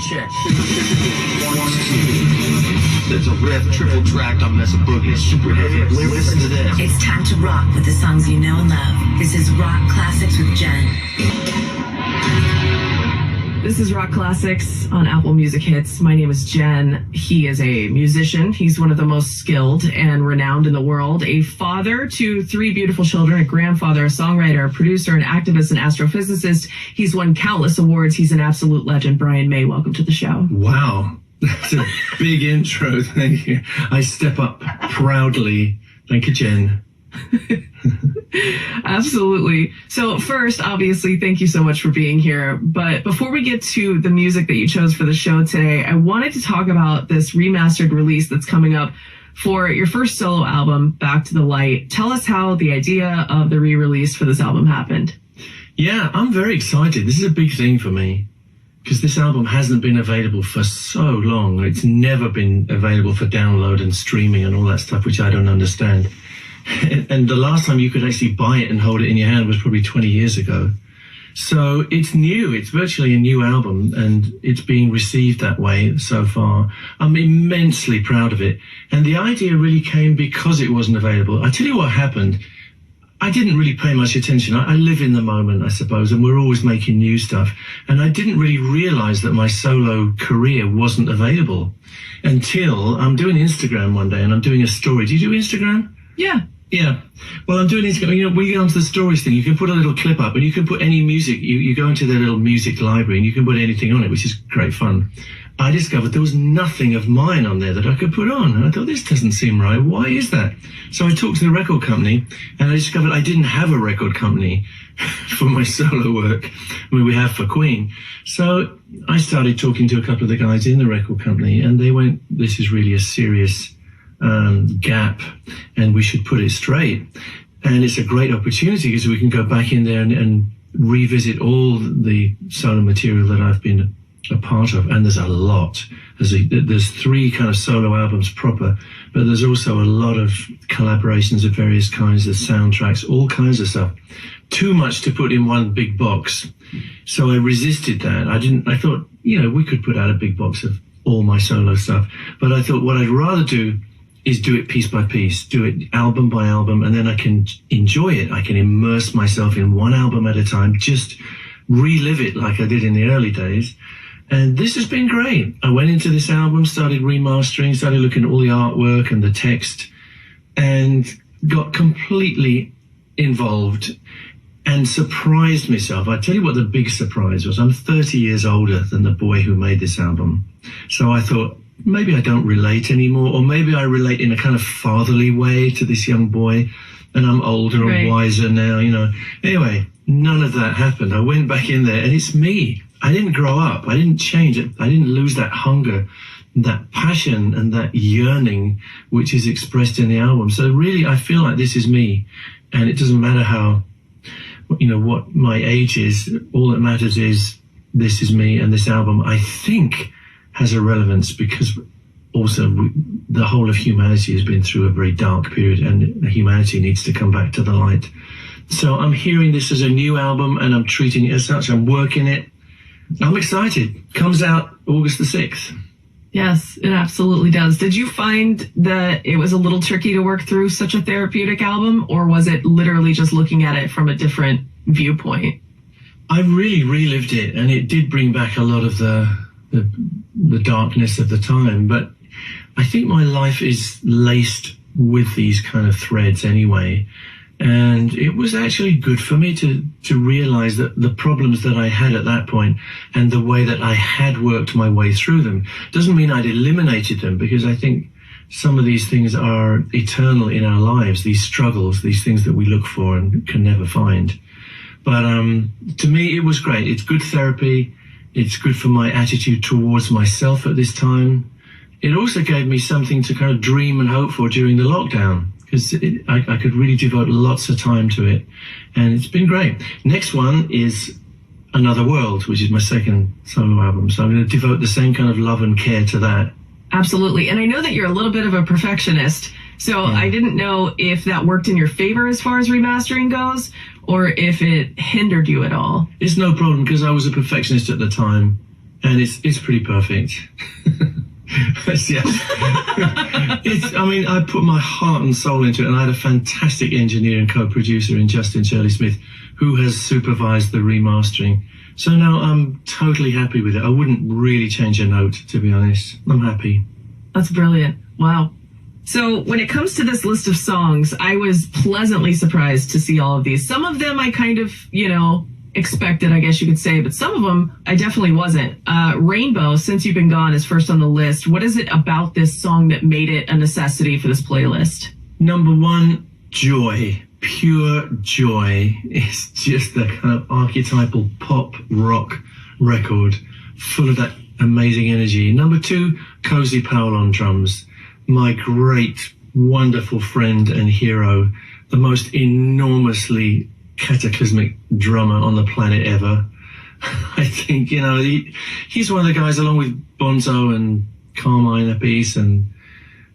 check. 1, 2. There's a riff, triple tracked on Mesa Boogie. It's super heavy. Listen to this. It's time to rock with the songs you know and love. This is Rock Classics with Jenn. This is Rock Classics on Apple Music Hits. My name is Jenn. He is a musician. He's one of the most skilled and renowned in the world. A father to 3 beautiful children, a grandfather, a songwriter, a producer, an activist, an astrophysicist. He's won countless awards. He's an absolute legend. Brian May, welcome to the show. Wow. That's a big intro. Thank you. I step up proudly. Thank you, Jenn. Absolutely. So first, obviously, thank you so much for being here. But before we get to the music that you chose for the show today, I wanted to talk about this remastered release that's coming up for your first solo album, Back to the Light. Tell us how the idea of the re-release for this album happened. Yeah, I'm very excited. This is a big thing for me because this album hasn't been available for so long. It's never been available for download and streaming and all that stuff, which I don't understand. And the last time you could actually buy it and hold it in your hand was probably 20 years ago. So it's new. It's virtually a new album, and it's being received that way so far. I'm immensely proud of it. And the idea really came because it wasn't available. I tell you what happened. I didn't really pay much attention. I live in the moment, I suppose, and we're always making new stuff. And I didn't really realize that my solo career wasn't available until I'm doing Instagram one day, and I'm doing a story. Do you do Instagram? Yeah. Yeah. Well, I'm doing Instagram. You know, we get onto the stories thing. You can put a little clip up, and you can put any music. You go into their little music library, and you can put anything on it, which is great fun. I discovered there was nothing of mine on there that I could put on. And I thought, this doesn't seem right. Why is that? So I talked to the record company, and I discovered I didn't have a record company for my solo work. I mean, we have for Queen. So I started talking to a couple of the guys in the record company, and they went, this is really a serious gap, and we should put it straight. And it's a great opportunity because we can go back in there and revisit all the solo material that I've been a part of, and there's a lot. There's 3 kind of solo albums proper, but there's also a lot of collaborations of various kinds, of soundtracks, all kinds of stuff. Too much to put in one big box. So I resisted that. I thought, you know, we could put out a big box of all my solo stuff, but I thought what I'd rather do is do it piece by piece, do it album by album, and then I can enjoy it. I can immerse myself in one album at a time, just relive it like I did in the early days. And this has been great. I went into this album, started remastering, started looking at all the artwork and the text, and got completely involved and surprised myself. I tell you what the big surprise was. I'm 30 years older than the boy who made this album. So I thought, maybe I don't relate anymore, or maybe I relate in a kind of fatherly way to this young boy, and I'm older and wiser now, you know. Anyway, none of that happened. I went back in there, and it's me. I didn't grow up. I didn't change it. I didn't lose that hunger, that passion, and that yearning, which is expressed in the album. So really, I feel like this is me, and it doesn't matter how, you know, what my age is. All that matters is this is me, and this album, I think, has a relevance because also the whole of humanity has been through a very dark period, and humanity needs to come back to the light. So I'm hearing this as a new album, and I'm treating it as such. I'm working it. I'm excited. Comes out August the 6th. Yes, it absolutely does. Did you find that it was a little tricky to work through such a therapeutic album, or was it literally just looking at it from a different viewpoint? I really relived it, and it did bring back a lot of the darkness of the time. But I think my life is laced with these kind of threads anyway. And it was actually good for me to realize that the problems that I had at that point and the way that I had worked my way through them doesn't mean I'd eliminated them, because I think some of these things are eternal in our lives, these struggles, these things that we look for and can never find. But to me, it was great. It's good therapy. It's good for my attitude towards myself at this time. It also gave me something to kind of dream and hope for during the lockdown, because I could really devote lots of time to it, and it's been great. Next one is Another World, which is my second solo album, so I'm going to devote the same kind of love and care to that. Absolutely. And I know that you're a little bit of a perfectionist, so I didn't know if that worked in your favor as far as remastering goes, or if it hindered you at all. It's no problem, because I was a perfectionist at the time, and it's pretty perfect. Yeah. I mean, I put my heart and soul into it, and I had a fantastic engineer and co-producer in Justin Shirley Smith, who has supervised the remastering. So now I'm totally happy with it. I wouldn't really change a note, to be honest. I'm happy. That's brilliant. Wow. So when it comes to this list of songs, I was pleasantly surprised to see all of these. Some of them I kind of, expected, I guess you could say, but some of them I definitely wasn't. Rainbow, Since You've Been Gone, is first on the list. What is it about this song that made it a necessity for this playlist? Number one, joy. Pure joy. It's just the kind of archetypal pop rock record, full of that amazing energy. Number two, Cozy Powell on drums. My great, wonderful friend and hero, the most enormously cataclysmic drummer on the planet ever. I think, he's one of the guys, along with Bonzo and Carmine Appice and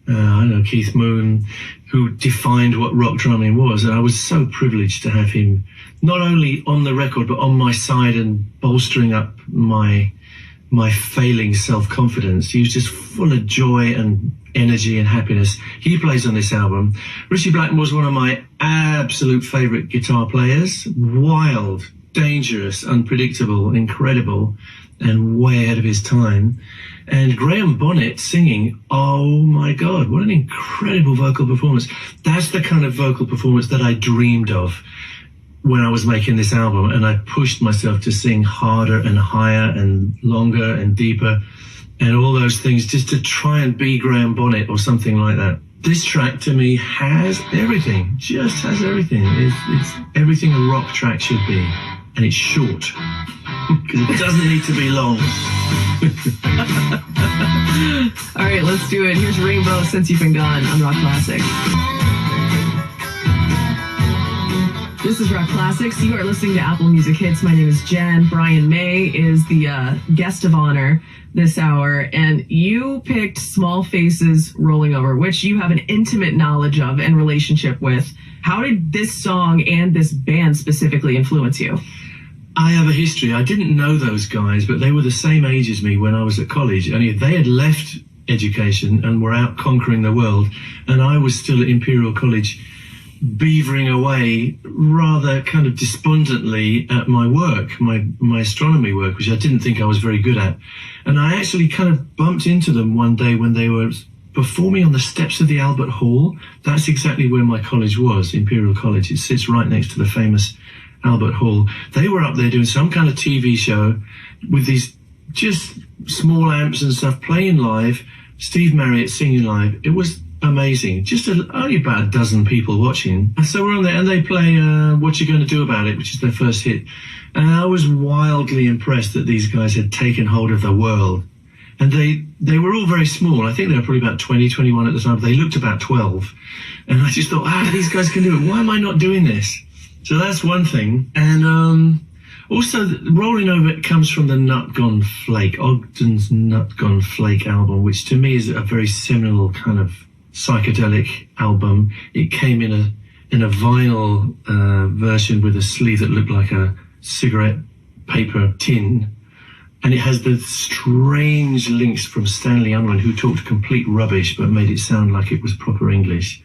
I don't know, Keith Moon, who defined what rock drumming was. And I was so privileged to have him not only on the record, but on my side and bolstering up my failing self-confidence. He was just full of joy and energy and happiness. He plays on this album. Ritchie Blackmore's one of my absolute favourite guitar players. Wild, dangerous, unpredictable, incredible, and way ahead of his time. And Graham Bonnet singing, oh my God, what an incredible vocal performance. That's the kind of vocal performance that I dreamed of when I was making this album, and I pushed myself to sing harder and higher and longer and deeper and all those things, just to try and be Graham Bonnet or something like that. This track to me has everything, just has everything. It's everything a rock track should be, and it's short because it doesn't need to be long. All right, let's do it. Here's Rainbow, Since You've Been Gone on Rock Classics. This is Rock Classics. You are listening to Apple Music Hits. My name is Jen. Brian May is the guest of honor this hour, and you picked Small Faces Rolling Over, which you have an intimate knowledge of and relationship with. How did this song and this band specifically influence you? I have a history. I didn't know those guys, but they were the same age as me when I was at college. Only they had left education and were out conquering the world, and I was still at Imperial College beavering away rather kind of despondently at my work, my astronomy work, which I didn't think I was very good at. And I actually kind of bumped into them one day when they were performing on the steps of the Albert Hall. That's exactly where my college was, Imperial College. It sits right next to the famous Albert Hall. They were up there doing some kind of TV show with these just small amps and stuff, playing live, Steve Marriott singing live. It was amazing. Just only about a dozen people watching. So we're on there, and they play What You Gonna Do About It, which is their first hit. And I was wildly impressed that these guys had taken hold of the world. And they were all very small. I think they were probably about 20, 21 at the time. They looked about 12. And I just thought, these guys can do it. Why am I not doing this? So that's one thing. And also, Rolling Over It comes from the Nut Gone Flake, Ogden's Nut Gone Flake album, which to me is a very seminal kind of psychedelic album. It came in a vinyl version with a sleeve that looked like a cigarette paper tin, and it has the strange links from Stanley Unwin, who talked complete rubbish but made it sound like it was proper English.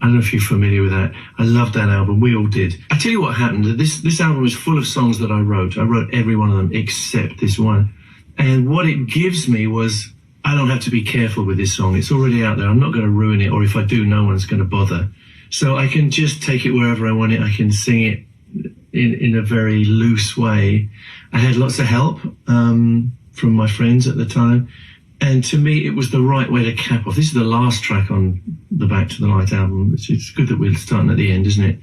I don't know if you're familiar with that. I loved that album. We all did. I tell you what happened. This album was full of songs that I wrote. I wrote every one of them except this one. And what it gives me was, I don't have to be careful with this song. It's already out there. I'm not going to ruin it, or if I do, no one's going to bother. So I can just take it wherever I want it. I can sing it in a very loose way. I had lots of help from my friends at the time. And to me, it was the right way to cap off. This is the last track on the Back to the Light album. It's good that we're starting at the end, isn't it?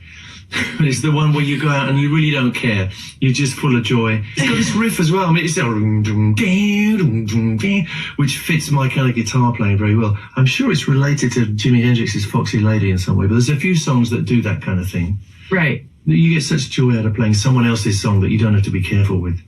But it's the one where you go out and you really don't care. You're just full of joy. It's got this riff as well. I mean, it's which fits my kind of guitar playing very well. I'm sure it's related to Jimi Hendrix's Foxy Lady in some way, but there's a few songs that do that kind of thing. Right. You get such joy out of playing someone else's song that you don't have to be careful with.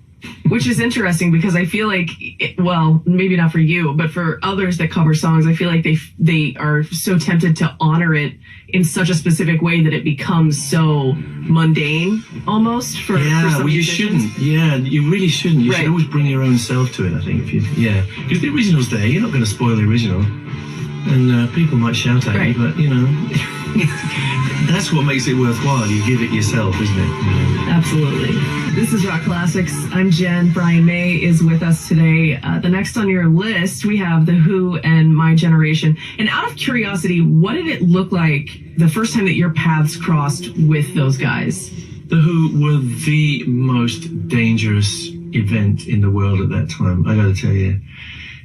Which is interesting because I feel like, well, maybe not for you, but for others that cover songs, I feel like they are so tempted to honor it in such a specific way that it becomes so mundane almost for some well, you musicians. shouldn't. Yeah, you really shouldn't. You Right. should always bring your own self to it, I think. Because the original's there. You're not going to spoil the original. And people might shout at Right. you, but, that's what makes it worthwhile. You give it yourself, isn't it? Absolutely. This is Rock Classics. I'm Jen. Brian May is with us today. The next on your list, we have The Who and My Generation. And out of curiosity, what did it look like the first time that your paths crossed with those guys? The Who were the most dangerous event in the world at that time, I got to tell you.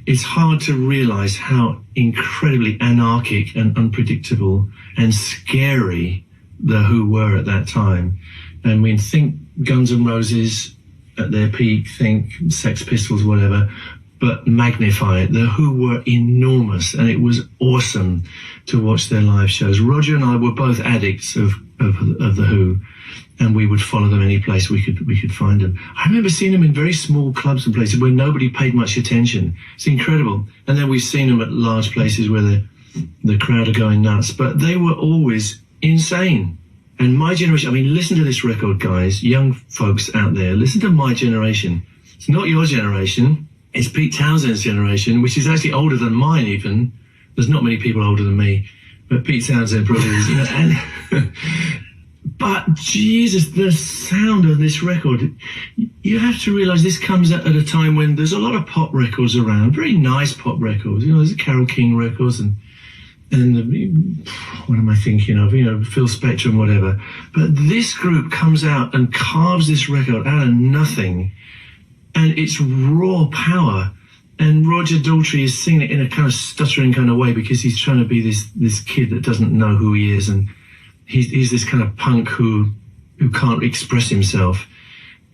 It's hard to realize how incredibly anarchic and unpredictable and scary The Who were at that time. I mean, think Guns N' Roses at their peak, think Sex Pistols, whatever, but magnify it. The Who were enormous, and it was awesome to watch their live shows. Roger and I were both addicts of The Who, and we would follow them any place we could find them. I remember seeing them in very small clubs and places where nobody paid much attention. It's incredible. And then we've seen them at large places where the crowd are going nuts, but they were always insane. And My Generation, I mean, listen to this record, guys, young folks out there, listen to My Generation. It's not your generation, it's Pete Townshend's generation, which is actually older than mine even. There's not many people older than me, but Pete Townsend probably is, and but Jesus, the sound of this record, you have to realize this comes at a time when there's a lot of pop records around, very nice pop records. There's Carole King records and what am I thinking of? Phil Spector and whatever. But this group comes out and carves this record out of nothing, and it's raw power. And Roger Daltrey is singing it in a kind of stuttering kind of way because he's trying to be this kid that doesn't know who he is, and he's this kind of punk who can't express himself.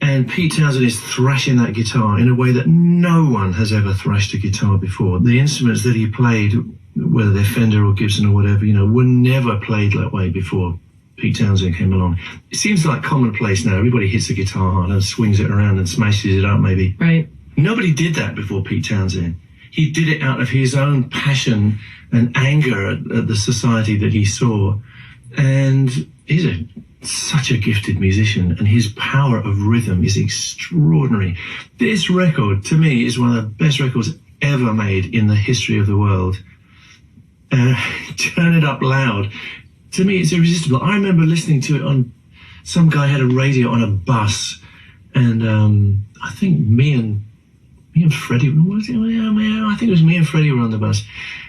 And Pete Townsend is thrashing that guitar in a way that no one has ever thrashed a guitar before. The instruments that he played, whether they're Fender or Gibson or whatever, were never played that way before Pete Townsend came along. It seems like commonplace now. Everybody hits a guitar hard and swings it around and smashes it up maybe. Right. Nobody did that before Pete Townsend. He did it out of his own passion and anger at the society that he saw. And he's such a gifted musician, and his power of rhythm is extraordinary. This record, to me, is one of the best records ever made in the history of the world. Turn It Up Loud. To me, it's irresistible. I remember listening to it on, some guy had a radio on a bus, and I think me and Freddie, was it? I think it was me and Freddie were on the bus,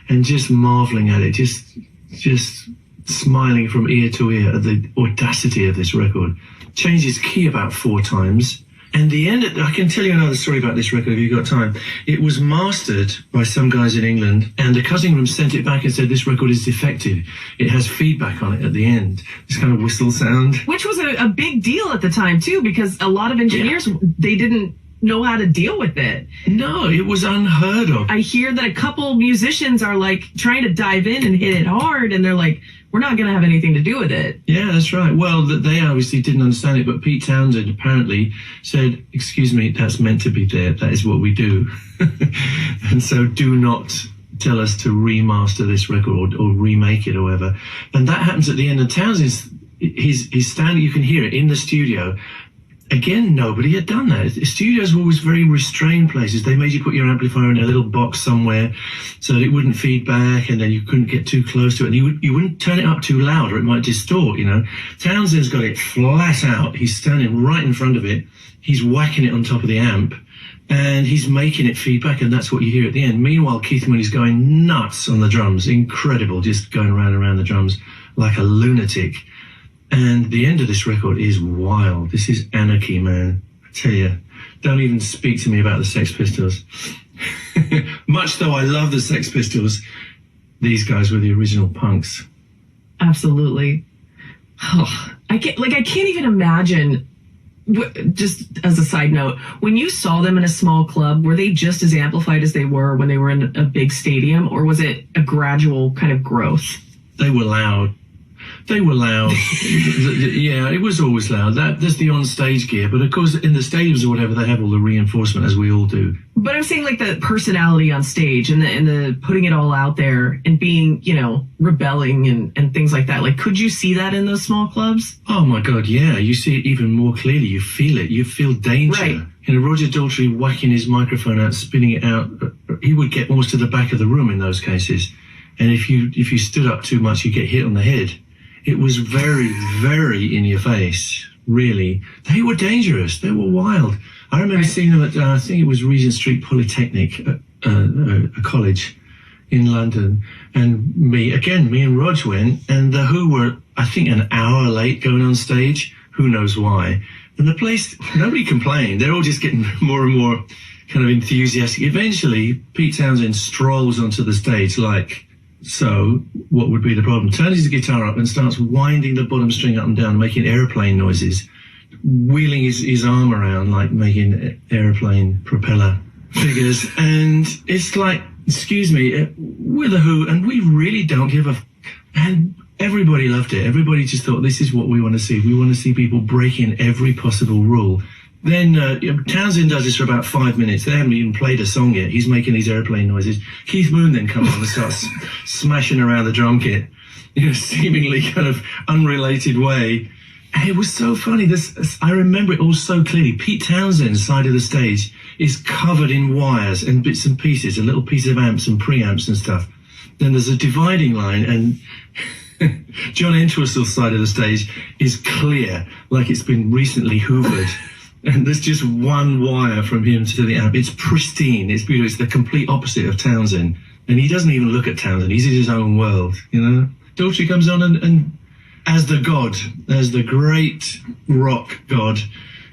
and just marveling at it, just smiling from ear to ear at the audacity of this record. Changed his key about 4 times. And the end, I can tell you another story about this record if you've got time. It was mastered by some guys in England, and the Cussing Room sent it back and said, this record is defective. It has feedback on it at the end. This kind of whistle sound. Which was a big deal at the time, too, because a lot of engineers, they didn't know how to deal with it. No, it was unheard of. I hear that a couple musicians are like trying to dive in and hit it hard, and they're like, we're not going to have anything to do with it. Yeah, that's right. Well, they obviously didn't understand it, but Pete Townsend apparently said, excuse me, that's meant to be there. That is what we do. And so do not tell us to remaster this record or remake it or whatever. And that happens at the end. And Townsend's, he's standing, you can hear it in the studio. Again, nobody had done that. Studios were always very restrained places. They made you put your amplifier in a little box somewhere so that it wouldn't feed back, and then you couldn't get too close to it. And you wouldn't turn it up too loud or it might distort, Townsend's got it flat out. He's standing right in front of it. He's whacking it on top of the amp, and he's making it feedback, and that's what you hear at the end. Meanwhile, Keith Mooney's going nuts on the drums. Incredible, just going round and round the drums like a lunatic. And the end of this record is wild. This is anarchy, man. I tell you, don't even speak to me about the Sex Pistols. Much though I love the Sex Pistols, these guys were the original punks. Absolutely. Oh, I can't even imagine. Just as a side note, when you saw them in a small club, were they just as amplified as they were when they were in a big stadium, or was it a gradual kind of growth? They were loud. They were loud. Yeah, it was always loud. That's the on-stage gear. But of course, in the stadiums or whatever, they have all the reinforcement, as we all do. But I'm saying like the personality on stage and the putting it all out there and being, rebelling and things like that. Like, could you see that in those small clubs? Oh my God, yeah. You see it even more clearly. You feel it. You feel danger. Right. Roger Daltrey whacking his microphone out, spinning it out. He would get almost to the back of the room in those cases. And if you stood up too much, you get hit on the head. It was very, very in your face, really. They were dangerous. They were wild. I remember seeing them at, I think it was Regent Street Polytechnic, a college in London. And me and Rog went, and the Who were, I think, an hour late going on stage. Who knows why? And the place, nobody complained. They're all just getting more and more kind of enthusiastic. Eventually, Pete Townsend strolls onto the stage like... So, what would be the problem? Turns his guitar up and starts winding the bottom string up and down, making aeroplane noises, wheeling his arm around, like making aeroplane propeller figures. And it's like, excuse me, we're the Who, and we really don't give a... And everybody loved it. Everybody just thought, this is what we want to see. We want to see people breaking every possible rule. Then Townsend does this for about 5 minutes. They haven't even played a song yet. He's making these airplane noises. Keith Moon then comes on and starts smashing around the drum kit in a seemingly kind of unrelated way. And it was so funny. I remember it all so clearly. Pete Townsend's side of the stage is covered in wires and bits and pieces, and little pieces of amps and preamps and stuff. Then there's a dividing line, and John Entwistle's side of the stage is clear, like it's been recently hoovered. And there's just one wire from him to the amp. It's pristine. It's beautiful. It's the complete opposite of Townsend. And he doesn't even look at Townsend. He's in his own world, Daltrey comes on and as the god, as the great rock god,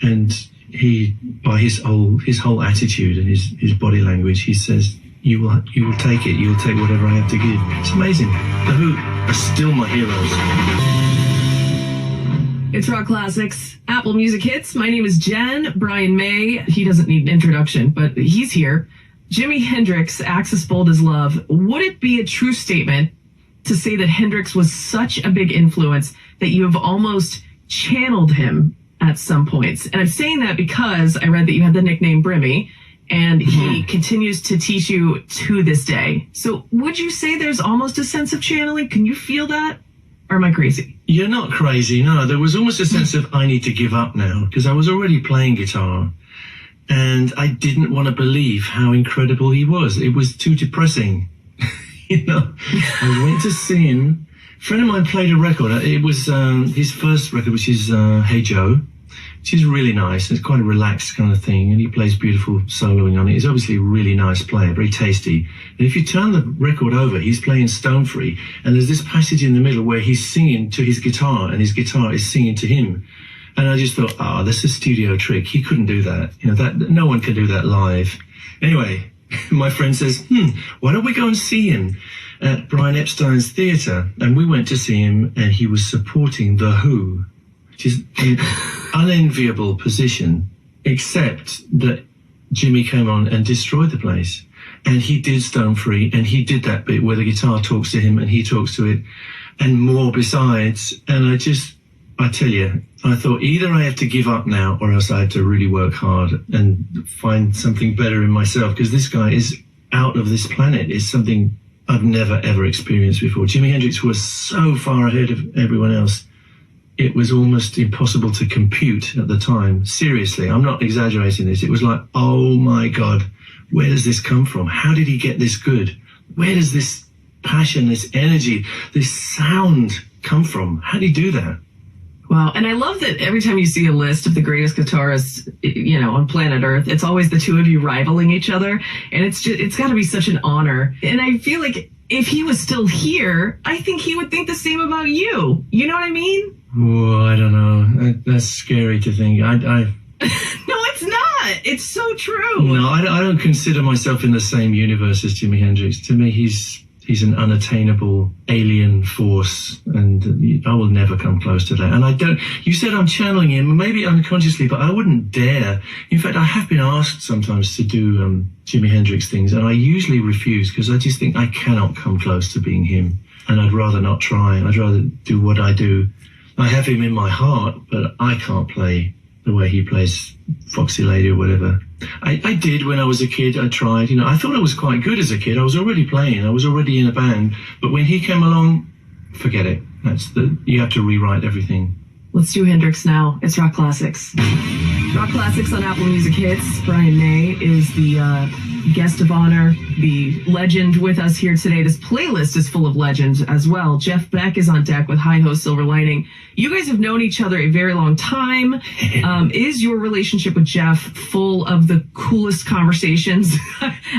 and he, by his whole attitude and his body language, he says, you will take it. You'll take whatever I have to give. It's amazing. The Who are still my heroes. It's Rock Classics, Apple Music Hits. My name is Jenn. Brian May, he doesn't need an introduction, but he's here. Jimi Hendrix, Axis Bold as Love. Would it be a true statement to say that Hendrix was such a big influence that you have almost channeled him at some points? And I'm saying that because I read that you had the nickname Brimmy, and he continues to teach you to this day. So would you say there's almost a sense of channeling? Can you feel that? Or am I crazy? You're not crazy, no. There was almost a sense of, I need to give up now, because I was already playing guitar, and I didn't want to believe how incredible he was. It was too depressing. I went to see him. A friend of mine played a record. It was his first record, which is Hey Joe, which is really nice. It's quite a relaxed kind of thing, and he plays beautiful soloing on it. He's obviously a really nice player, very tasty. And if you turn the record over, he's playing Stone Free, and there's this passage in the middle where he's singing to his guitar, and his guitar is singing to him. And I just thought, that's a studio trick. He couldn't do that. That no one can do that live. Anyway, my friend says, why don't we go and see him at Brian Epstein's theatre? And we went to see him, and he was supporting The Who, which is an unenviable position, except that Jimmy came on and destroyed the place. And he did Stone Free, and he did that bit where the guitar talks to him and he talks to it, and more besides. And I tell you, I thought either I have to give up now or else I have to really work hard and find something better in myself, because this guy is out of this planet. It's something I've never, ever experienced before. Jimi Hendrix was so far ahead of everyone else. It was almost impossible to compute at the time. Seriously, I'm not exaggerating this. It was like, oh my God, where does this come from? How did he get this good? Where does this passion, this energy, this sound come from? How did he do that? Wow. And I love that every time you see a list of the greatest guitarists, on planet Earth, it's always the two of you rivaling each other. And it's got to be such an honor. And I feel like if he was still here, I think he would think the same about you. You know what I mean? Oh, I don't know. That's scary to think. No, it's not. It's so true. No, I don't consider myself in the same universe as Jimi Hendrix. To me, he's an unattainable alien force, and I will never come close to that. And I don't. You said I'm channeling him, maybe unconsciously, but I wouldn't dare. In fact, I have been asked sometimes to do Jimi Hendrix things, and I usually refuse because I just think I cannot come close to being him. and I'd rather not try. I'd rather do what I do. I have him in my heart, but I can't play the way he plays Foxy Lady or whatever. I did when I was a kid. I tried, I thought I was quite good as a kid. I was already playing. I was already in a band. But when he came along, forget it. You have to rewrite everything. Let's do Hendrix now. It's Rock Classics. Rock Classics on Apple Music Hits. Brian May is the guest of honor, the legend with us here today. This playlist is full of legends as well. Jeff Beck is on deck with Hi Ho Silver Lining. You guys have known each other a very long time. Is your relationship with Jeff full of the coolest conversations,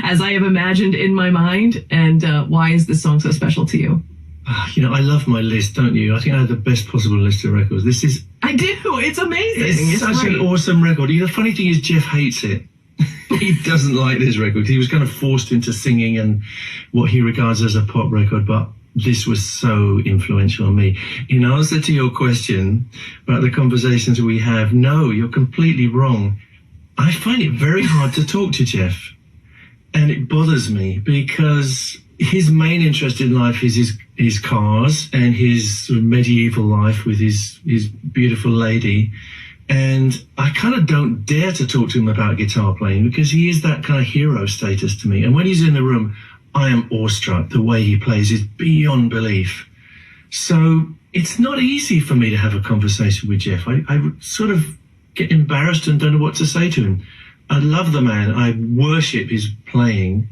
as I have imagined in my mind? And why is this song so special to you? I love my list, don't you? I think I have the best possible list of records. I do. It's amazing. It's such an awesome record. The funny thing is, Jeff hates it. He doesn't like this record. He was kind of forced into singing and what he regards as a pop record, but this was so influential on me. In answer to your question about the conversations we have, no, you're completely wrong. I find it very hard to talk to Jeff, and it bothers me because his main interest in life is his cars and his sort of medieval life with his beautiful lady. And I kind of don't dare to talk to him about guitar playing because he is that kind of hero status to me. And when he's in the room, I am awestruck. The way he plays is beyond belief. So it's not easy for me to have a conversation with Jeff. I sort of get embarrassed and don't know what to say to him. I love the man. I worship his playing.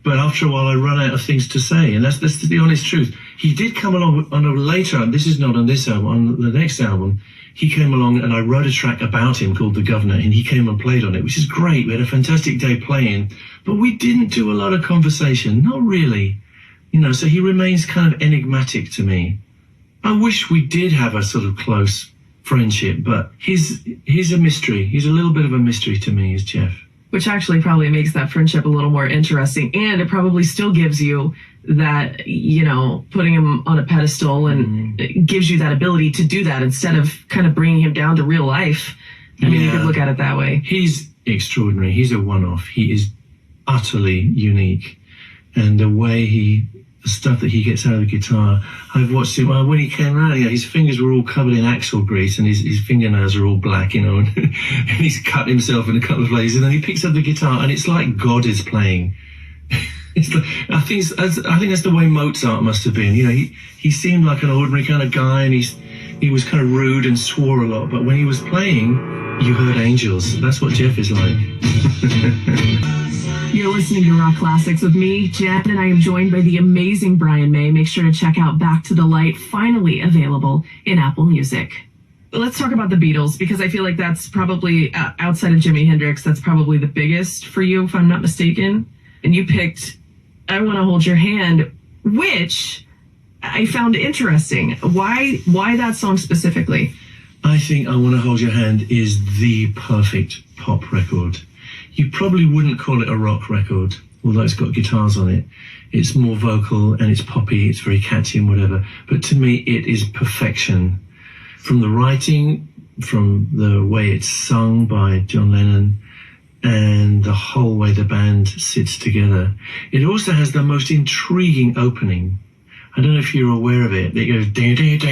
But after a while, I run out of things to say. And that's the honest truth. He did come along on a later, this is not on this album, on the next album, he came along and I wrote a track about him called The Governor, and he came and played on it, which is great. We had a fantastic day playing, but we didn't do a lot of conversation. Not really. So he remains kind of enigmatic to me. I wish we did have a sort of close friendship, but he's a mystery. He's a little bit of a mystery to me, is Jeff. Which actually probably makes that friendship a little more interesting. And it probably still gives you that, putting him on a pedestal, and it gives you that ability to do that instead of kind of bringing him down to real life. I mean, you could look at it that way. He's extraordinary. He's a one-off. He is utterly unique. And the stuff that he gets out of the guitar, I've watched him, when he came around, his fingers were all covered in axle grease and his fingernails are all black, and he's cut himself in a couple of places, and then he picks up the guitar and it's like God is playing. I think that's the way Mozart must have been. He seemed like an ordinary kind of guy, and he was kind of rude and swore a lot, but when he was playing, you heard angels. That's what Jeff is like. You're listening to Rock Classics with me, Jenn, and I am joined by the amazing Brian May. Make sure to check out Back to the Light, finally available in Apple Music. Let's talk about the Beatles, because I feel like that's probably, outside of Jimi Hendrix, that's probably the biggest for you, if I'm not mistaken. And you picked I Want to Hold Your Hand, which I found interesting. Why that song specifically? I think I Want to Hold Your Hand is the perfect pop record. You probably wouldn't call it a rock record, although it's got guitars on it. It's more vocal and it's poppy, it's very catchy and whatever. But to me, it is perfection. From the writing, from the way it's sung by John Lennon, and the whole way the band sits together. It also has the most intriguing opening. I don't know if you're aware of it. It goes da-da-da,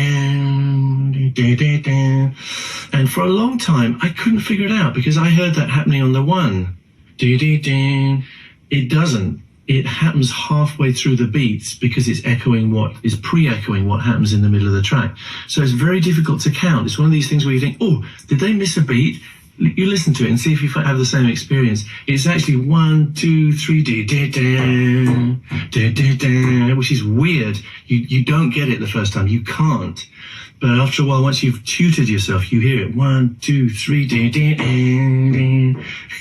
and for a long time I couldn't figure it out because I heard that happening on the one. It doesn't. It happens halfway through the beats because it's pre-echoing what happens in the middle of the track. So it's very difficult to count. It's one of these things where you think, oh, did they miss a beat? You listen to it and see if you have the same experience. It's actually 1, 2, 3, which is weird. You don't get it the first time. You can't. But after a while, once you've tutored yourself, you hear it. 1, 2, 3,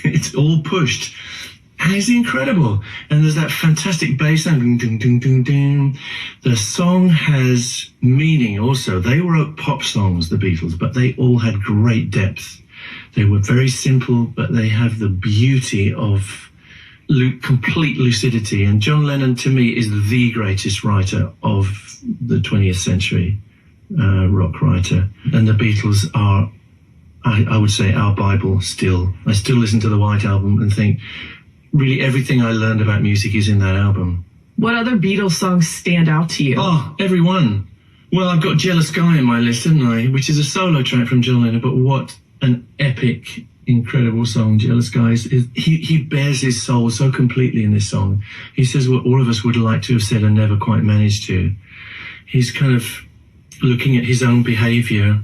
it's all pushed. And it's incredible. And there's that fantastic bass sound. The song has meaning also. They wrote pop songs, the Beatles, but they all had great depth. They were very simple, but they have the beauty of complete lucidity. And John Lennon, to me, is the greatest writer of the 20th century, rock writer. And the Beatles are, I would say, our Bible still. I still listen to the White Album and think, really, everything I learned about music is in that album. What other Beatles songs stand out to you? Oh, every one. Well, I've got Jealous Guy in my list, haven't I? Which is a solo track from John Lennon, but what an epic, incredible song Jealous Guy is. He bears his soul so completely in this song. He says what all of us would like to have said and never quite managed to. He's kind of looking at his own behaviour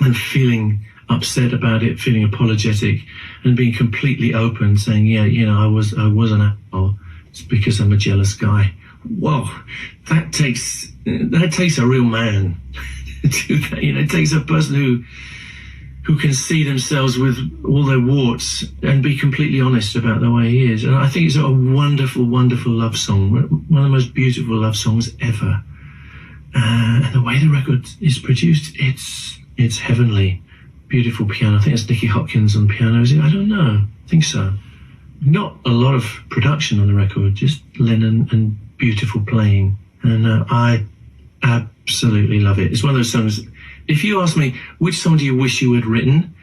and feeling upset about it, feeling apologetic, and being completely open, saying, yeah, you know, I was an asshole. It's because I'm a jealous guy. Whoa, that takes a real man to do that. You know, it takes a person who can see themselves with all their warts and be completely honest about the way he is. And I think it's a wonderful, wonderful love song, one of the most beautiful love songs ever. And the way the record is produced, it's heavenly. Beautiful piano. I think it's Nicky Hopkins on piano, is it? I don't know. I think so. Not a lot of production on the record, just Lennon and beautiful playing. And I absolutely love it. It's one of those songs. If you ask me, which song do you wish you had written?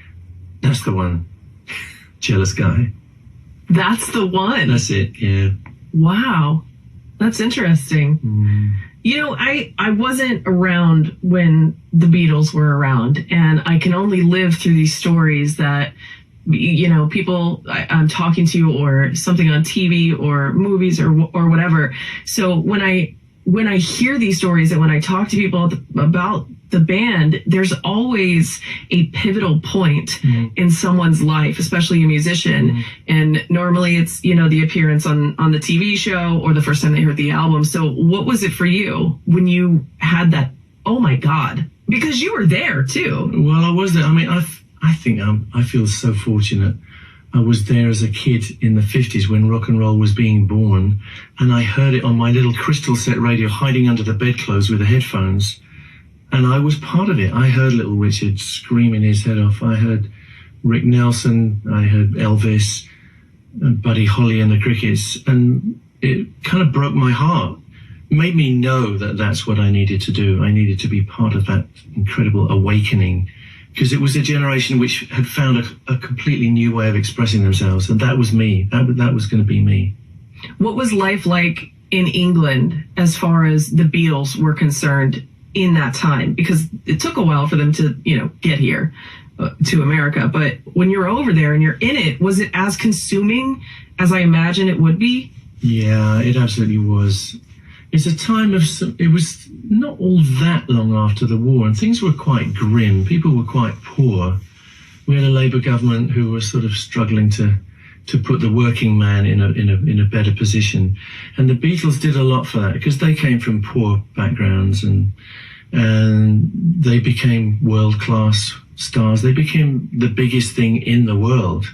That's the one. Jealous Guy. That's the one. That's it, yeah. Wow. That's interesting. Mm. You know, I wasn't around when the Beatles were around, and I can only live through these stories that, you know, people I'm talking to, or something on TV or movies or whatever. So when I hear these stories and when I talk to people about the band, there's always a pivotal point in someone's life, especially a musician. And normally it's, you know, the appearance on the TV show or the first time they heard the album. So what was it for you when you had that, oh my God, because you were there too? Well, I was there. I mean, I feel so fortunate. I was there as a kid in the 50s when rock and roll was being born, and I heard it on my little crystal set radio hiding under the bedclothes with the headphones, and I was part of it. I heard Little Richard screaming his head off. I heard Rick Nelson. I heard Elvis, and Buddy Holly and the Crickets, and it kind of broke my heart. It made me know that that's what I needed to do. I needed to be part of that incredible awakening, because it was a generation which had found a completely new way of expressing themselves, and that was me. That was going to be me. What was life like in England as far as the Beatles were concerned in that time? Because it took a while for them to, you know, get here to America. But when you're over there and you're in it, was it as consuming as I imagine it would be? Yeah, it absolutely was. It's a time of, it was not all that long after the war, and things were quite grim. People were quite poor. We had a Labour government who was sort of struggling to put the working man in a better position. And the Beatles did a lot for that, because they came from poor backgrounds, and they became world-class stars. They became the biggest thing in the world.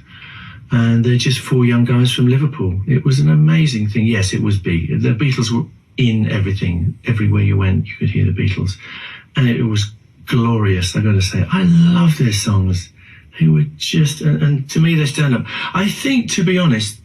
And they're just four young guys from Liverpool. It was an amazing thing. Yes, it was big. The Beatles were in everything. Everywhere you went, you could hear the Beatles. And it was glorious, I got to say. I love their songs. They were just, and to me, they stand up. I think, to be honest,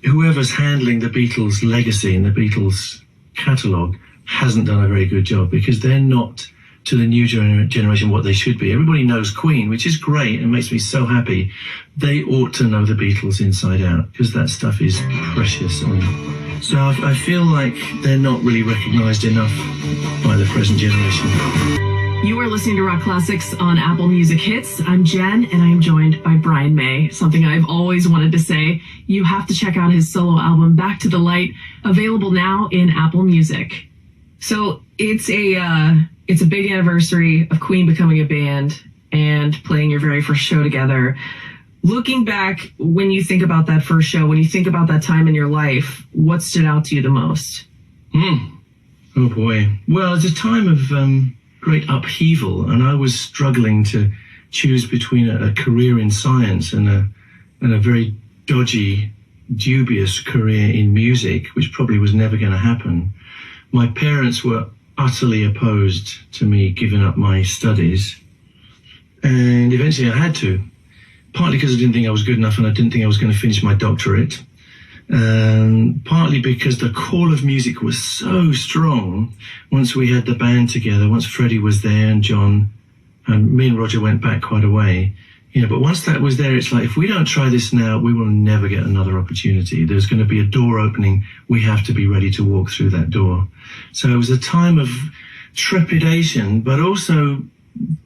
whoever's handling the Beatles' legacy and the Beatles' catalogue hasn't done a very good job, because they're not to the new generation what they should be. Everybody knows Queen, which is great and makes me so happy. They ought to know the Beatles inside out, because that stuff is precious. So I feel like they're not really recognised enough by the present generation. You are listening to Rock Classics on Apple Music Hits. I'm Jen, and I am joined by Brian May. Something I've always wanted to say, you have to check out his solo album, Back to the Light, available now in Apple Music. So it's a big anniversary of Queen becoming a band and playing your very first show together. Looking back, when you think about that first show, when you think about that time in your life, what stood out to you the most? Oh boy. Well, it's a time of great upheaval, and I was struggling to choose between a career in science and a very dodgy, dubious career in music, which probably was never going to happen. My parents were utterly opposed to me giving up my studies, and eventually I had to. Partly because I didn't think I was good enough, and I didn't think I was going to finish my doctorate. Partly because the call of music was so strong once we had the band together, once Freddie was there and John, and me and Roger went back quite a way. But once that was there, it's like, if we don't try this now, we will never get another opportunity. There's going to be a door opening. We have to be ready to walk through that door. So it was a time of trepidation, but also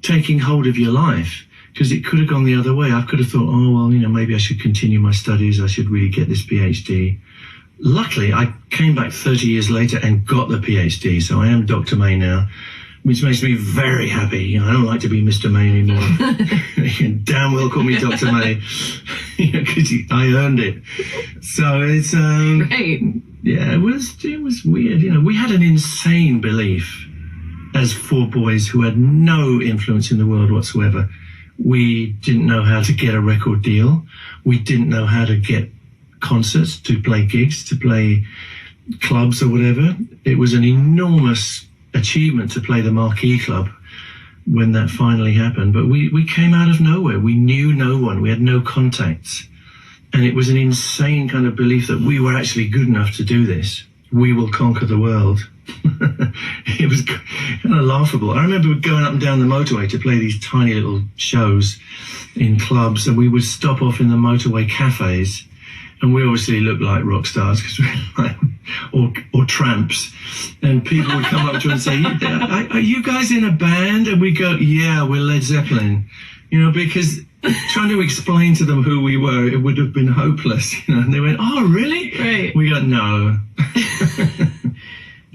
taking hold of your life, because it could have gone the other way. I could have thought, oh, well, maybe I should continue my studies. I should really get this PhD. Luckily, I came back 30 years later and got the PhD. So I am Dr. May now, which makes me very happy. I don't like to be Mr. May anymore. You damn well call me Dr. May, because I earned it. So it's Right. Yeah, it was weird. We had an insane belief as 4 boys who had no influence in the world whatsoever. We didn't know how to get a record deal. We didn't know how to get concerts, to play gigs, to play clubs or whatever. It was an enormous achievement to play the Marquee Club when that finally happened. But we came out of nowhere. We knew no one. We had no contacts. And it was an insane kind of belief that we were actually good enough to do this. We will conquer the world. It was kind of laughable. I remember going up and down the motorway to play these tiny little shows in clubs, and we would stop off in the motorway cafes, and we obviously looked like rock stars, because we were like, or tramps, and people would come up to us and say, are you guys in a band? And we go, yeah, we're Led Zeppelin, because trying to explain to them who we were, it would have been hopeless, and they went, oh, really? Right. We go, no.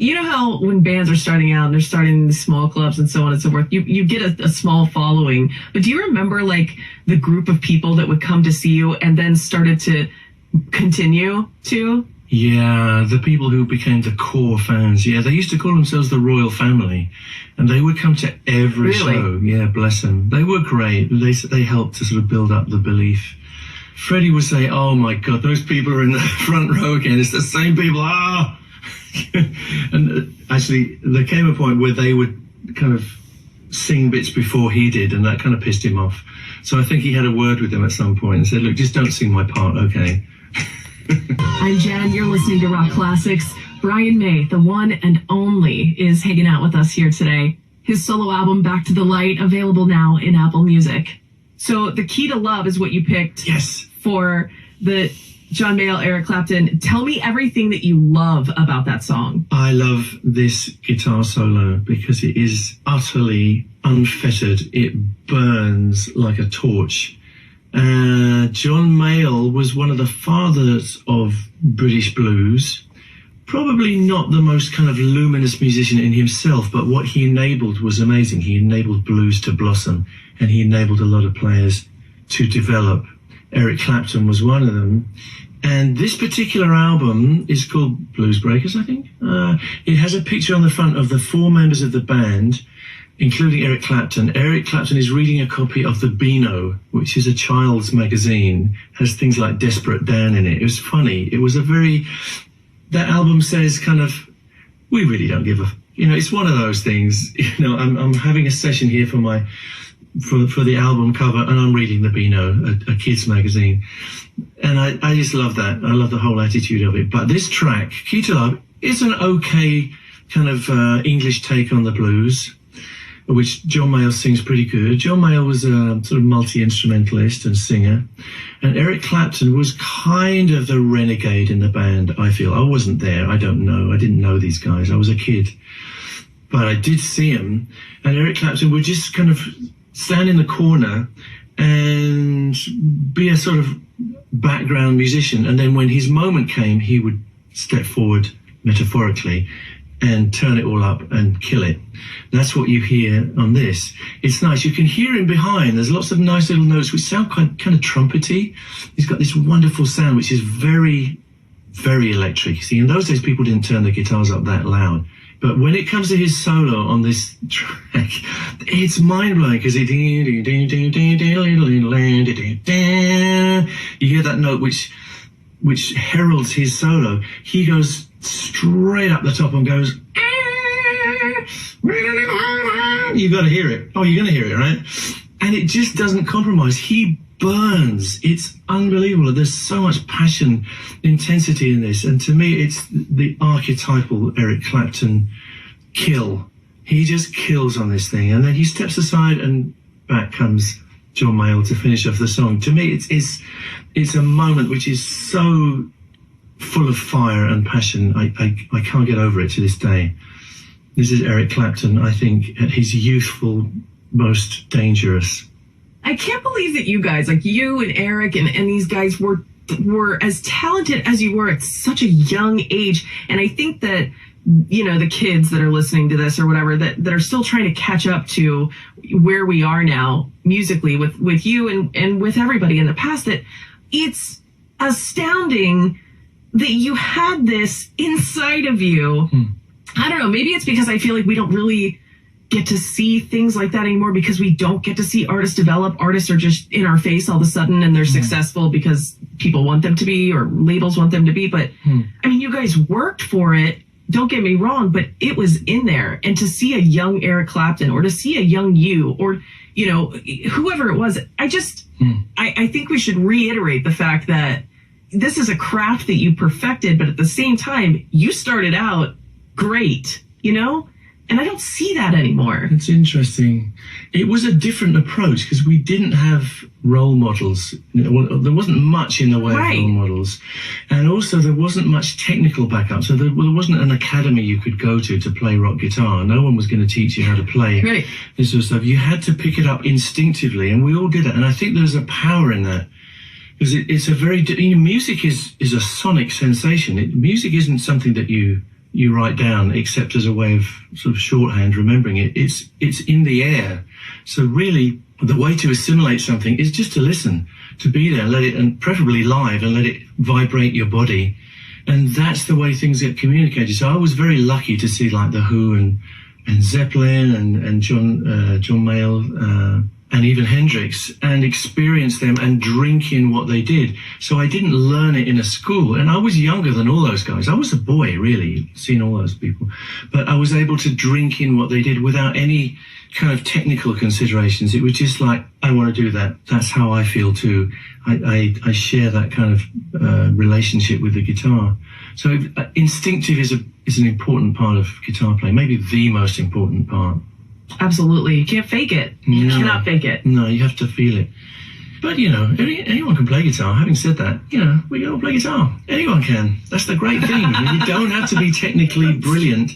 You know how when bands are starting out and they're starting in small clubs and so on and so forth, you get a small following. But do you remember like the group of people that would come to see you and then started to continue to? Yeah, the people who became the core fans. Yeah, they used to call themselves the Royal Family, and they would come to every show. Yeah, bless them. They were great. They helped to sort of build up the belief. Freddie would say, oh my God, those people are in the front row again. It's the same people. Ah! And actually, there came a point where they would kind of sing bits before he did, and that kind of pissed him off. So I think he had a word with them at some point and said, look, just don't sing my part, okay? I'm Jen. You're listening to Rock Classics. Brian May, the one and only, is hanging out with us here today. His solo album, Back to the Light, available now in Apple Music. So The Key to Love is what you picked. Yes. For the John Mayall, Eric Clapton. Tell me everything that you love about that song. I love this guitar solo because it is utterly unfettered. It burns like a torch. John Mayall was one of the fathers of British blues. Probably not the most kind of luminous musician in himself, but what he enabled was amazing. He enabled blues to blossom, and he enabled a lot of players to develop. Eric Clapton was one of them. And this particular album is called Blues Breakers, I think. It has a picture on the front of the 4 members of the band, including Eric Clapton. Eric Clapton is reading a copy of the Beano, which is a child's magazine, has things like Desperate Dan in it. It was funny. It was that album says kind of, we really don't give a, it's one of those things. I'm having a session here for the album cover, and I'm reading the Beano, a kid's magazine. And I just love that. I love the whole attitude of it. But this track, Key to Love, is an okay kind of English take on the blues, which John Mayall sings pretty good. John Mayall was a sort of multi-instrumentalist and singer. And Eric Clapton was kind of the renegade in the band, I feel. I wasn't there. I don't know. I didn't know these guys. I was a kid. But I did see him. And Eric Clapton would just kind of stand in the corner and be a sort of background musician. And then when his moment came, he would step forward, metaphorically, and turn it all up and kill it. That's what you hear on this. It's nice. You can hear him behind. There's lots of nice little notes which sound kind of trumpety. He's got this wonderful sound which is very, very electric. See, in those days, people didn't turn the guitars up that loud. But when it comes to his solo on this track, it's mind-blowing because you hear that note which heralds his solo. He goes straight up the top and goes, you got to hear it. Oh, you're going to hear it, right? And it just doesn't compromise. He burns. It's unbelievable. There's so much passion, intensity in this. And to me, it's the archetypal Eric Clapton kill. He just kills on this thing. And then he steps aside and back comes John Mayall to finish off the song. To me, it's a moment which is so full of fire and passion. I can't get over it to this day. This is Eric Clapton, I think, at his youthful, most dangerous. I can't believe that you guys, like you and Eric and these guys were as talented as you were at such a young age. And I think that, you know, the kids that are listening to this or whatever, that are still trying to catch up to where we are now musically with you and with everybody in the past, that it's astounding that you had this inside of you. I don't know, maybe it's because I feel like we don't really get to see things like that anymore because we don't get to see artists develop. Artists are just in our face all of a sudden and they're successful because people want them to be or labels want them to be. But I mean, you guys worked for it. Don't get me wrong, but it was in there. And to see a young Eric Clapton or to see a young you or, you know, whoever it was, I think we should reiterate the fact that this is a craft that you perfected, but at the same time, you started out great, you know? And I don't see that anymore. It's interesting. It was a different approach because we didn't have role models. There wasn't much in the way of role models. And also there wasn't much technical backup. So there wasn't an academy you could go to play rock guitar. No one was going to teach you how to play this sort of stuff. You had to pick it up instinctively, and we all did it. And I think there's a power in that. Because it's a very... You know, music is a sonic sensation. Music isn't something that you write down, except as a way of sort of shorthand remembering it. It's in the air. So really, the way to assimilate something is just to listen, to be there, let it, and preferably live, and let it vibrate your body. And that's the way things get communicated. So I was very lucky to see like The Who and Zeppelin and John Mayall, and even Hendrix, and experience them and drink in what they did. So I didn't learn it in a school, and I was younger than all those guys. I was a boy, really, seeing all those people. But I was able to drink in what they did without any kind of technical considerations. It was just like, I want to do that. That's how I feel too. I share that kind of relationship with the guitar. So instinctive is an important part of guitar playing, maybe the most important part. Absolutely. You can't fake it. You cannot fake it. No, you have to feel it. But, you know, anyone can play guitar. Having said that, you know, we can all play guitar. Anyone can. That's the great thing. You don't have to be technically brilliant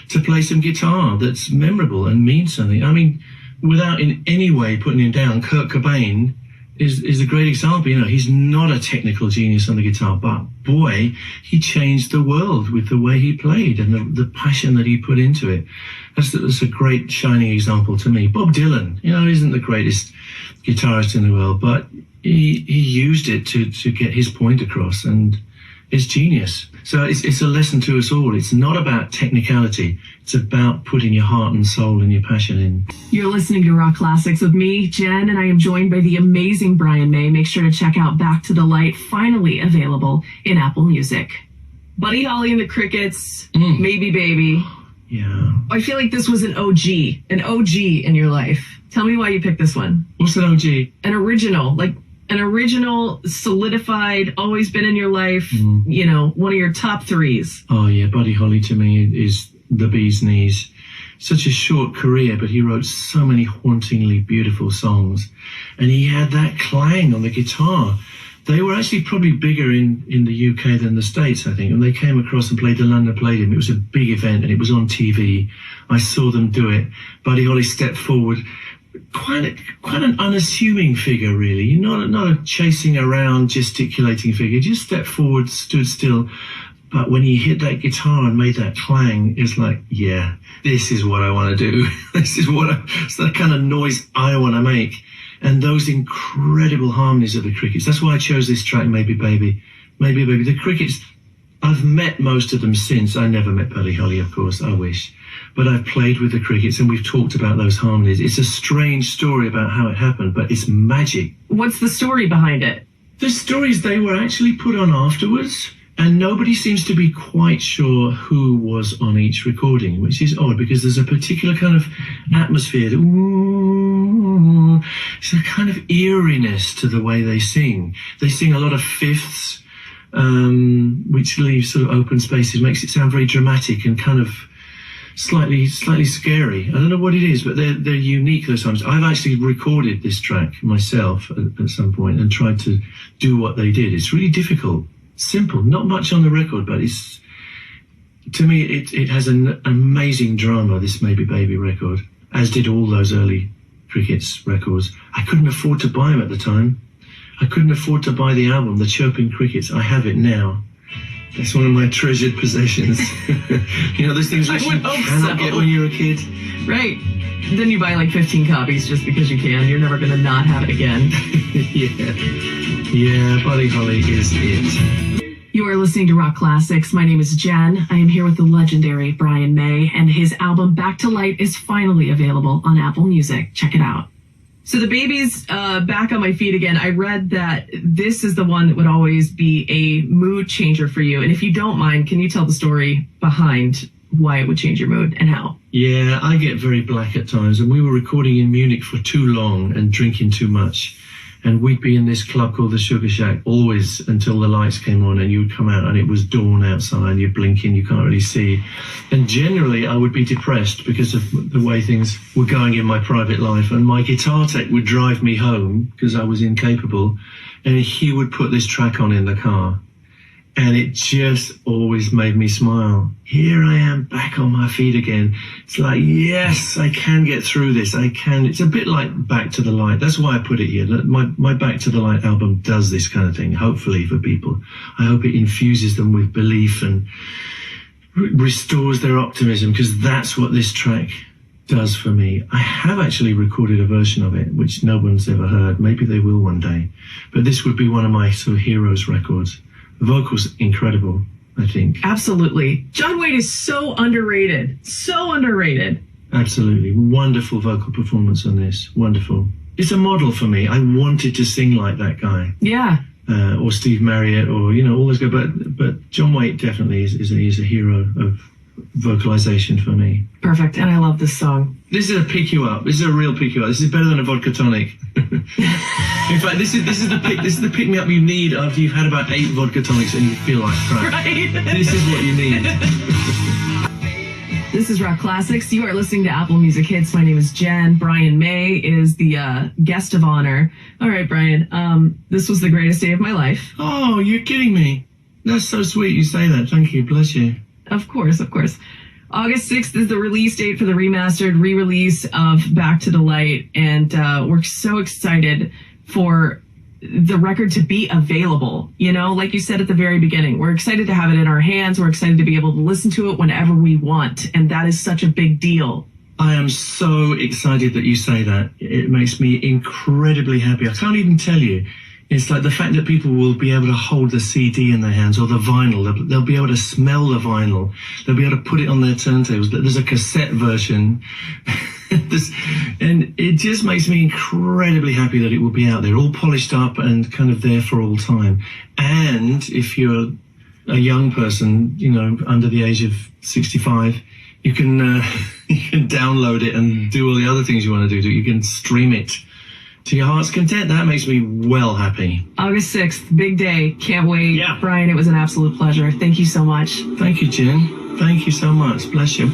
to play some guitar that's memorable and means something. I mean, without in any way putting him down, Kurt Cobain is a great example. You know, he's not a technical genius on the guitar, but boy, he changed the world with the way he played and the passion that he put into it. That's a great shining example to me. Bob Dylan, you know, isn't the greatest guitarist in the world, but he used it to get his point across, and it's genius. So it's a lesson to us all. It's not about technicality. It's about putting your heart and soul and your passion in. You're listening to Rock Classics with me, Jen, and I am joined by the amazing Brian May. Make sure to check out Back to the Light, finally available in Apple Music. Buddy Holly and the Crickets, Maybe Baby. Yeah. I feel like this was an OG in your life. Tell me why you picked this one. What's an OG? An original, solidified, always been in your life, you know, one of your top threes. Oh, yeah, Buddy Holly to me is the bee's knees. Such a short career, but he wrote so many hauntingly beautiful songs. And he had that clang on the guitar. They were actually probably bigger in the UK than the States, I think. And they came across and played the London Palladium. It was a big event and it was on TV. I saw them do it. Buddy Holly stepped forward. Quite an unassuming figure, really. Not a chasing around, gesticulating figure. Just stepped forward, stood still. But when he hit that guitar and made that clang, it's like, yeah, this is what I want to do. It's the kind of noise I want to make. And those incredible harmonies of the Crickets. That's why I chose this track, Maybe Baby. Maybe Baby. The Crickets, I've met most of them since. I never met Buddy Holly, of course, I wish. But I've played with the Crickets and we've talked about those harmonies. It's a strange story about how it happened, but it's magic. What's the story behind it? The stories, they were actually put on afterwards, and nobody seems to be quite sure who was on each recording, which is odd because there's a particular kind of atmosphere. It's a kind of eeriness to the way they sing. They sing a lot of fifths, which leaves sort of open spaces, makes it sound very dramatic and kind of slightly scary. I don't know what it is, but they're unique those times. I've actually recorded this track myself at some point and tried to do what they did. It's really difficult. Simple, not much on the record, but it's, to me, it has an amazing drama, this Maybe Baby record, as did all those early Crickets records. I couldn't afford to buy them at the time. I couldn't afford to buy the album, The Chirping Crickets. I have it now. It's one of my treasured possessions. You know, those things that you cannot get when you're a kid. Right. Then you buy like 15 copies just because you can. You're never going to not have it again. Yeah, Buddy Holly is it. You are listening to Rock Classics. My name is Jen. I am here with the legendary Brian May, and his album Back to Light is finally available on Apple Music. Check it out. So the baby's back on my feet again. I read that this is the one that would always be a mood changer for you. And if you don't mind, can you tell the story behind why it would change your mood and how? Yeah, I get very black at times. And we were recording in Munich for too long and drinking too much. And we'd be in this club called the Sugar Shack always until the lights came on and you would come out and it was dawn outside, you're blinking, you can't really see. And generally I would be depressed because of the way things were going in my private life. And my guitar tech would drive me home because I was incapable. And he would put this track on in the car. And it just always made me smile. Here I am back on my feet again. It's like, yes, I can get through this. I can. It's a bit like Back to the Light. That's why I put it here. My Back to the Light album does this kind of thing, hopefully for people. I hope it infuses them with belief and restores their optimism, because that's what this track does for me. I have actually recorded a version of it, which no one's ever heard. Maybe they will one day. But this would be one of my sort of heroes records. The vocals incredible, I think. Absolutely. John Waite is so underrated. So underrated. Absolutely. Wonderful vocal performance on this. Wonderful. It's a model for me. I wanted to sing like that guy. Yeah. Or Steve Marriott, or, you know, all those guys. But John Waite definitely is a hero of vocalization for me. Perfect. And I love this song. This is a pick you up. This is a real pick you up. This is better than a vodka tonic. In fact, this is the pick me up you need after you've had about 8 vodka tonics and you feel like crap. Right. This is what you need. This is Rock Classics. You are listening to Apple Music Hits. My name is Jen. Brian May is the guest of honor. All right, Brian. This was the greatest day of my life. Oh, you're kidding me. That's so sweet you say that. Thank you. Bless you. Of course, of course. August 6th is the release date for the remastered re-release of Back to the Light, and we're so excited for the record to be available. You know, like you said at the very beginning, we're excited to have it in our hands. We're excited to be able to listen to it whenever we want, and that is such a big deal. I am so excited that you say that. It makes me incredibly happy. I can't even tell you. It's like the fact that people will be able to hold the CD in their hands or the vinyl. They'll be able to smell the vinyl. They'll be able to put it on their turntables. There's a cassette version. And it just makes me incredibly happy that it will be out there, all polished up and kind of there for all time. And if you're a young person, you know, under the age of 65, you can download it and do all the other things you want to do. You can stream it to your heart's content. That makes me well happy. August 6th, big day. Can't wait. Yeah. Brian, it was an absolute pleasure. Thank you so much. Thank you, Jen. Thank you so much. Bless you.